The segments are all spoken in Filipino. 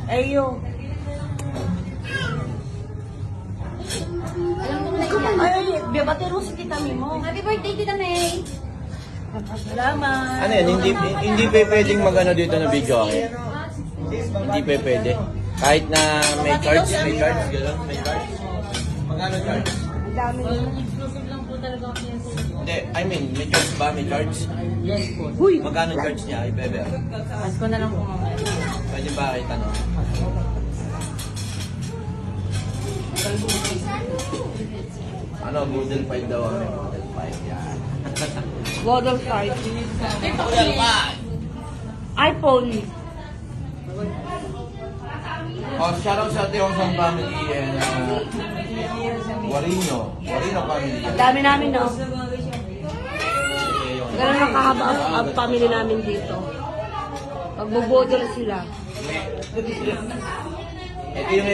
Ayo. Ay, biyabati ro si Tita Mimo. Happy birthday, Tita May! Salamat. Ano yan, hindi pa pwedeng magano dito na video ako. Hindi pa pwede. Kahit na may cards, gano'n, may cards. Magkano cards? Exclusive lang po talaga ako yan. Hindi, I mean, may cards ba? May cards? Yes po. Huy! Magkano cards niya? Ay, bebe. Pasko na lang po mamaya. Pwede ba kayo tanong? Ano, Boodle 5 daw kami. Boodle 5, yan. Model 5. Boodle 5! iPhone. Oh, shoutout sa ating Hong family and Warino family. Ang dami namin, no? Eh, yung- Ganun ang kahaba ang family namin dito. Magbubodol sila. Ito yung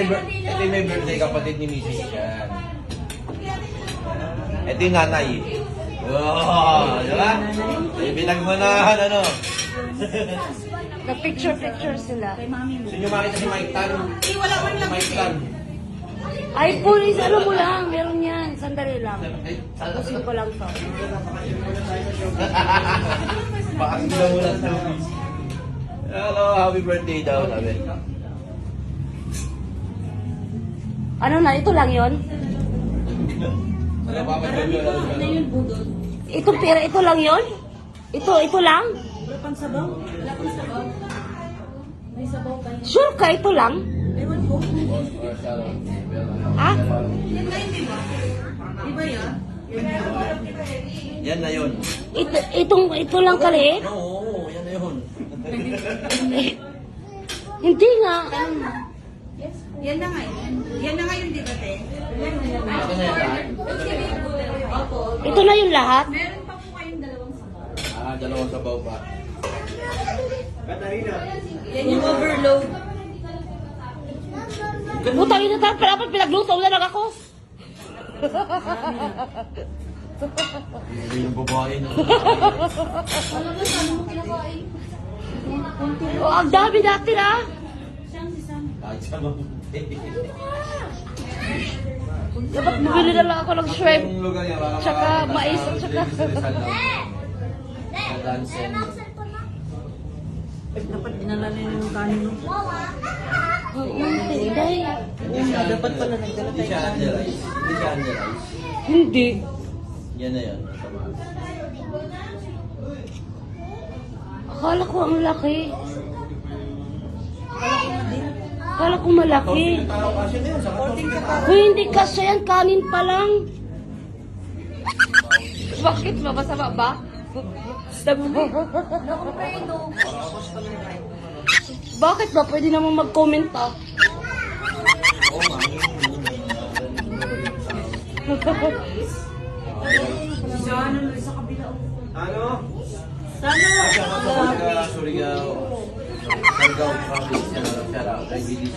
may birthday kapatid ni Mrs. yan. Ito yung nanay. Oh, di ba? Ibilag mo na, ano. Nag-picture sila. Gusto nyo makita si Mike Tan? Mike Tan. iPhone is ano mo lang, meron yan. Sandali lang. Tapusin ko lang to. Baka sila mo lang sa hello, happy birthday daw, sabi. Ano na, ito lang yon? Ano ba mag-birthday? Ito pera, ito lang yon? Ito lang? Wala pang sabaw? Wala pang sabaw? May sabaw pa yun. Sure ka, ito lang? Ewan ko. Ha? Yan ba yun, di ba? Di ba yan? Yan na yun. Ito lang kaliit? Oo, yan na yun. Eh, hindi nga. Yan na nga yun. Yan na nga yun, di ba, te? Ito na yan. Ito na yung lahat? Meron pa po kayong dalawang sabaw. Dalawang sabaw pa. Yan yung overload. Putang ina tayo, dapat pinagluto na lang ako. Hindi yung babae na. Ano ba, saan mo kinakain? Oh, ang dami natin ah. Siyang si Sam. Kahit sa mabuti. Dapat bumili na lang ako ng shrimp. Yung lugar niya, baka Tsaka makakita mais sa at tsaka... Rizal daw. Sa Dansen. Dapat dinala na yung kanin. Dapat pala nagdala Hindi siya underize. Hindi siya underize. Hindi. Yan na yun. Akala ko ang laki. Akala ko malaki. Kung hindi kasi yan, kanin pa lang. Bakit? Mabasama ba? Bakit ba? Pwede naman mag-comment pa. Ano? Sana! Surigao. Surigao province. Shout out. Kay Billy.